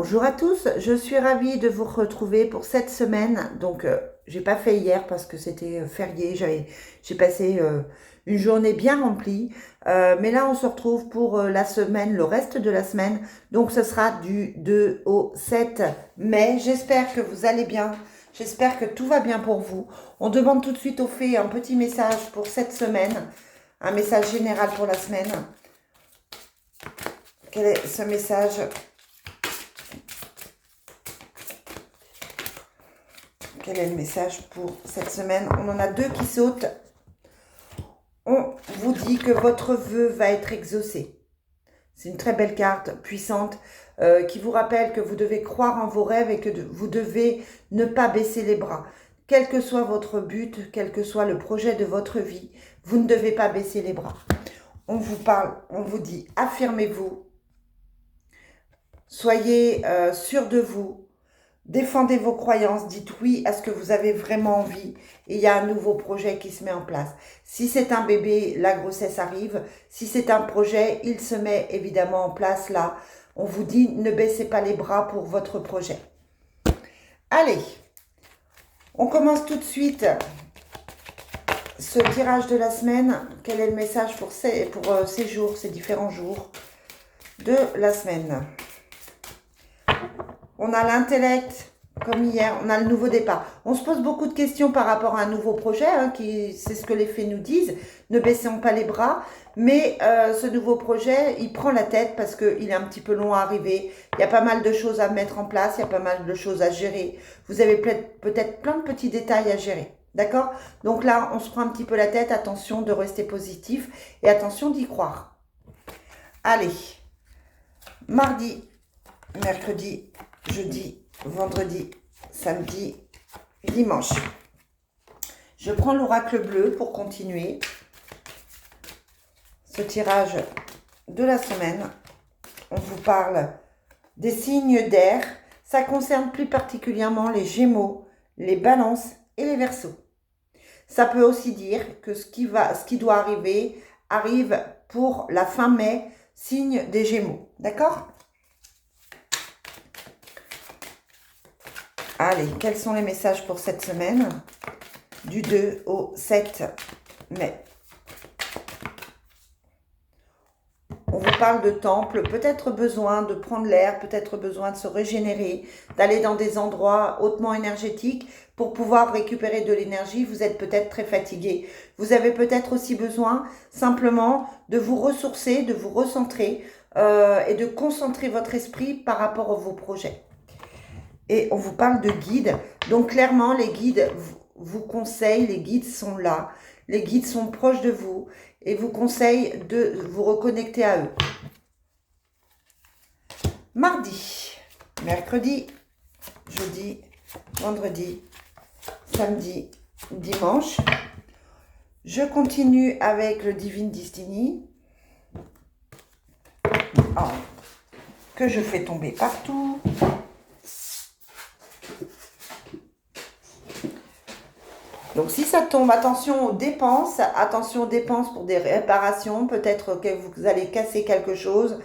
Bonjour à tous, je suis ravie de vous retrouver pour cette semaine. Donc, j'ai pas fait hier parce que c'était férié. J'ai passé une journée bien remplie. Mais là, on se retrouve pour la semaine, le reste de la semaine. Donc, ce sera du 2 au 7 mai. J'espère que vous allez bien. J'espère que tout va bien pour vous. On demande tout de suite aux fées un petit message pour cette semaine. Un message général pour la semaine. Quel est ce message ? Quel est le message pour cette semaine? On en a deux qui sautent. On vous dit que votre vœu va être exaucé. C'est une très belle carte, puissante, qui vous rappelle que vous devez croire en vos rêves et que vous devez ne pas baisser les bras. Quel que soit votre but, quel que soit le projet de votre vie, vous ne devez pas baisser les bras. On vous parle, on vous dit, affirmez-vous, soyez sûr de vous, défendez vos croyances, dites oui à ce que vous avez vraiment envie et il y a un nouveau projet qui se met en place. Si c'est un bébé, la grossesse arrive. Si c'est un projet, il se met évidemment en place là. On vous dit ne baissez pas les bras pour votre projet. Allez, on commence tout de suite ce tirage de la semaine. Quel est le message pour ces jours, ces différents jours de la semaine? On a l'intellect, comme hier, on a le nouveau départ. On se pose beaucoup de questions par rapport à un nouveau projet, c'est ce que les fées nous disent. Ne baissons pas les bras, mais ce nouveau projet, il prend la tête parce qu'il est un petit peu long à arriver. Il y a pas mal de choses à mettre en place, il y a pas mal de choses à gérer. Vous avez peut-être plein de petits détails à gérer, d'accord? Donc là, on se prend un petit peu la tête, attention de rester positif et attention d'y croire. Allez, mardi, mercredi, jeudi, vendredi, samedi, dimanche. Je prends l'oracle bleu pour continuer ce tirage de la semaine. On vous parle des signes d'air. Ça concerne plus particulièrement les Gémeaux, les Balances et les Verseaux. Ça peut aussi dire que ce qui doit arriver arrive pour la fin mai, signe des Gémeaux. D'accord ? Allez, quels sont les messages pour cette semaine du 2 au 7 mai? On vous parle de temple, peut-être besoin de prendre l'air, peut-être besoin de se régénérer, d'aller dans des endroits hautement énergétiques pour pouvoir récupérer de l'énergie. Vous êtes peut-être très fatigué. Vous avez peut-être aussi besoin simplement de vous ressourcer, de vous recentrer et de concentrer votre esprit par rapport à vos projets. Et on vous parle de guides. Donc clairement, les guides vous conseillent, les guides sont là. Les guides sont proches de vous et vous conseillent de vous reconnecter à eux. Mardi, mercredi, jeudi, vendredi, samedi, dimanche. Je continue avec le Divine Destiny. Que je fais tomber partout. Donc, si ça tombe, attention aux dépenses pour des réparations, peut-être que vous allez casser quelque chose.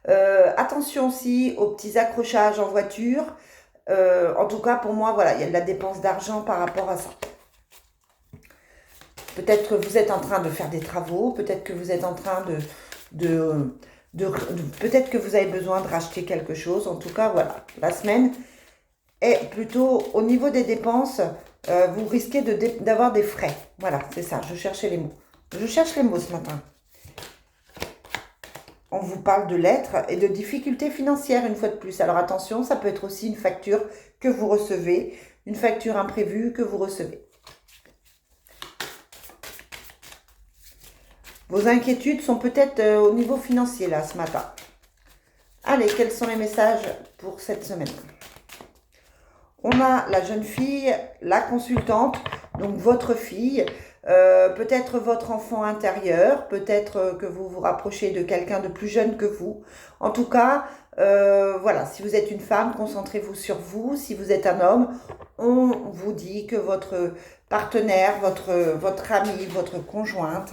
Attention aussi aux petits accrochages en voiture. En tout cas, pour moi, voilà, il y a de la dépense d'argent par rapport à ça. Peut-être que vous êtes en train de faire des travaux, peut-être que vous êtes en train peut-être que vous avez besoin de racheter quelque chose. En tout cas, voilà, la semaine est plutôt au niveau des dépenses. Vous risquez d'avoir des frais. Voilà, c'est ça, je cherchais les mots. Je cherche les mots ce matin. On vous parle de lettres et de difficultés financières une fois de plus. Alors attention, ça peut être aussi une facture que vous recevez, une facture imprévue que vous recevez. Vos inquiétudes sont peut-être au niveau financier là ce matin. Allez, quels sont les messages pour cette semaine ? On a la jeune fille, la consultante, donc votre fille, peut-être votre enfant intérieur, peut-être que vous vous rapprochez de quelqu'un de plus jeune que vous. En tout cas, voilà, si vous êtes une femme, concentrez-vous sur vous. Si vous êtes un homme, on vous dit que votre partenaire, votre ami, votre conjointe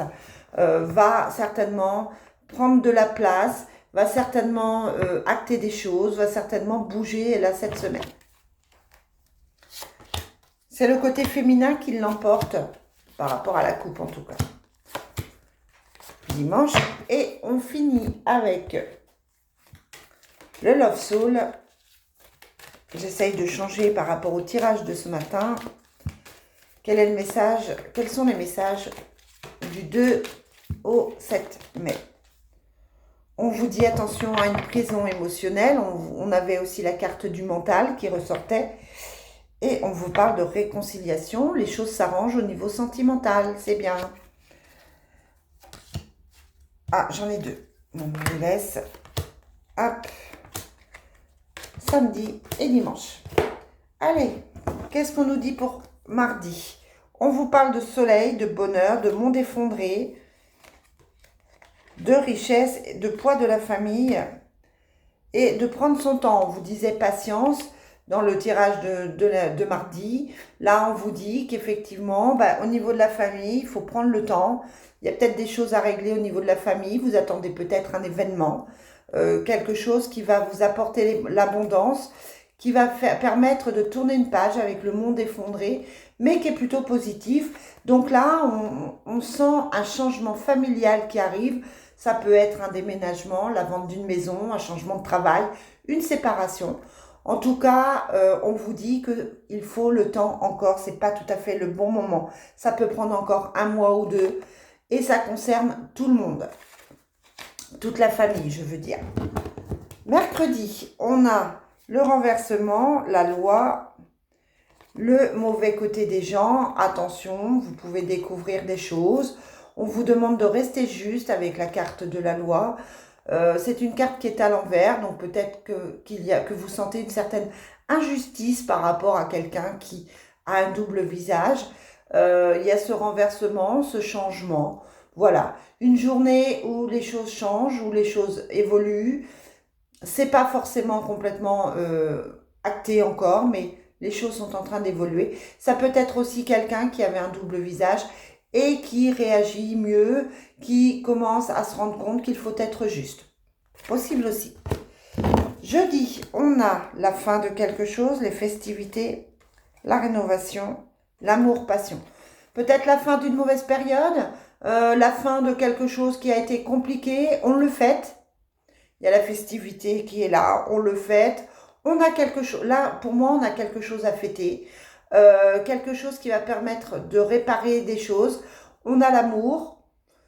va certainement prendre de la place, va certainement acter des choses, va certainement bouger là cette semaine. C'est le côté féminin qui l'emporte par rapport à la coupe en tout cas. Dimanche. Et on finit avec le Love Soul. J'essaye de changer par rapport au tirage de ce matin. Quel est le message? Quels sont les messages du 2 au 7 mai? On vous dit attention à une prison émotionnelle. On avait aussi la carte du mental qui ressortait. Et on vous parle de réconciliation. Les choses s'arrangent au niveau sentimental. C'est bien. Ah, j'en ai deux. On me laisse. Hop. Samedi et dimanche. Allez, qu'est-ce qu'on nous dit pour mardi? On vous parle de soleil, de bonheur, de monde effondré, de richesse, de poids de la famille et de prendre son temps. On vous disait patience dans le tirage de mardi. Là, on vous dit qu'effectivement, au niveau de la famille, il faut prendre le temps. Il y a peut-être des choses à régler au niveau de la famille. Vous attendez peut-être un événement, quelque chose qui va vous apporter l'abondance, qui va permettre de tourner une page avec le monde effondré, mais qui est plutôt positif. Donc là, on sent un changement familial qui arrive. Ça peut être un déménagement, la vente d'une maison, un changement de travail, une séparation. En tout cas, on vous dit qu'il faut le temps encore. C'est pas tout à fait le bon moment. Ça peut prendre encore un mois ou deux. Et ça concerne tout le monde. Toute la famille, je veux dire. Mercredi, on a le renversement, la loi, le mauvais côté des gens. Attention, vous pouvez découvrir des choses. On vous demande de rester juste avec la carte de la loi. C'est une carte qui est à l'envers, donc peut-être que vous sentez une certaine injustice par rapport à quelqu'un qui a un double visage. Il y a ce renversement, ce changement. Voilà, une journée où les choses changent, où les choses évoluent. C'est pas forcément complètement acté encore, mais les choses sont en train d'évoluer. Ça peut être aussi quelqu'un qui avait un double visage et qui réagit mieux, qui commence à se rendre compte qu'il faut être juste. Possible aussi. Jeudi, on a la fin de quelque chose, les festivités, la rénovation, l'amour, passion. Peut-être la fin d'une mauvaise période, la fin de quelque chose qui a été compliqué, on le fête. Il y a la festivité qui est là, on le fête. On a quelque chose, là pour moi on a quelque chose à fêter. Quelque chose qui va permettre de réparer des choses. On a l'amour,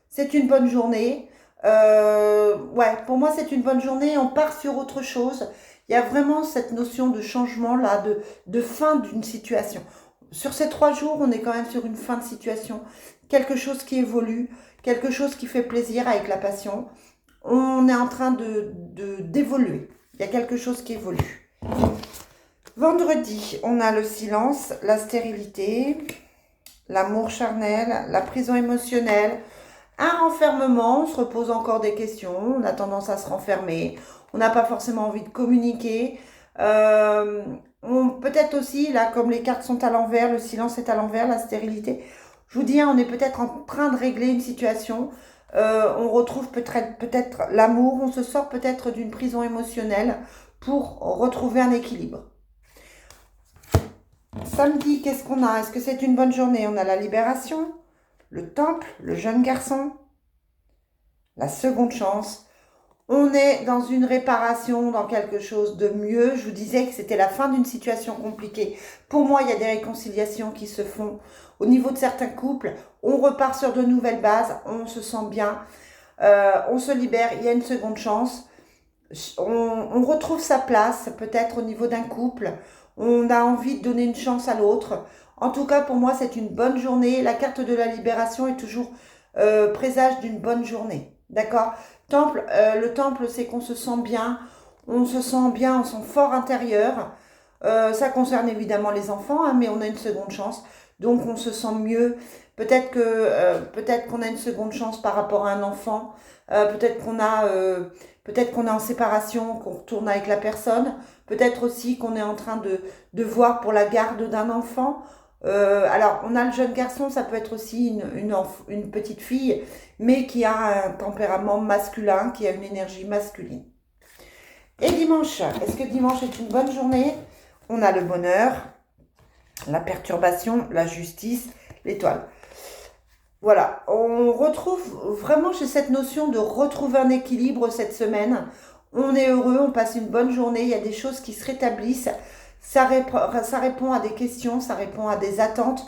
c'est une bonne journée. Ouais, pour moi c'est une bonne journée, on part sur autre chose. Il y a vraiment cette notion de changement là, de fin d'une situation. Sur ces 3 jours, on est quand même sur une fin de situation. Quelque chose qui évolue, quelque chose qui fait plaisir avec la passion. On est en train d'évoluer. Il y a quelque chose qui évolue. Vendredi, on a le silence, la stérilité, l'amour charnel, la prison émotionnelle, un renfermement, on se repose encore des questions, on a tendance à se renfermer, on n'a pas forcément envie de communiquer. Peut-être aussi, là, comme les cartes sont à l'envers, le silence est à l'envers, la stérilité. Je vous dis, on est peut-être en train de régler une situation. On retrouve peut-être l'amour, on se sort peut-être d'une prison émotionnelle pour retrouver un équilibre. Samedi, qu'est-ce qu'on a? Est-ce que c'est une bonne journée? On a la libération, le temple, le jeune garçon, la seconde chance. On est dans une réparation, dans quelque chose de mieux. Je vous disais que c'était la fin d'une situation compliquée. Pour moi, il y a des réconciliations qui se font. Au niveau de certains couples, on repart sur de nouvelles bases, on se sent bien, on se libère, il y a une seconde chance. On retrouve sa place, peut-être au niveau d'un couple. On a envie de donner une chance à l'autre. En tout cas, pour moi, c'est une bonne journée. La carte de la libération est toujours présage d'une bonne journée. D'accord? Le temple, c'est qu'on se sent bien. On se sent bien, on sent fort intérieur. Ça concerne évidemment les enfants, hein, mais on a une seconde chance. Donc, on se sent mieux. Peut-être qu'on a une seconde chance par rapport à un enfant. Peut-être qu'on est en séparation, qu'on retourne avec la personne. Peut-être aussi qu'on est en train de voir pour la garde d'un enfant. Alors, on a le jeune garçon, ça peut être aussi une petite fille, mais qui a un tempérament masculin, qui a une énergie masculine. Et dimanche, est-ce que dimanche est une bonne journée? On a le bonheur, la perturbation, la justice, l'étoile. Voilà, on retrouve vraiment chez cette notion de retrouver un équilibre cette semaine. On est heureux, on passe une bonne journée, il y a des choses qui se rétablissent, ça répond à des questions, ça répond à des attentes,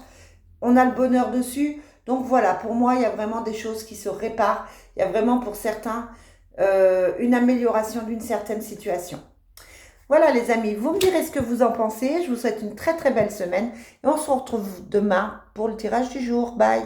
on a le bonheur dessus. Donc voilà, pour moi, il y a vraiment des choses qui se réparent, il y a vraiment pour certains une amélioration d'une certaine situation. Voilà les amis, vous me direz ce que vous en pensez, je vous souhaite une très très belle semaine et on se retrouve demain pour le tirage du jour. Bye!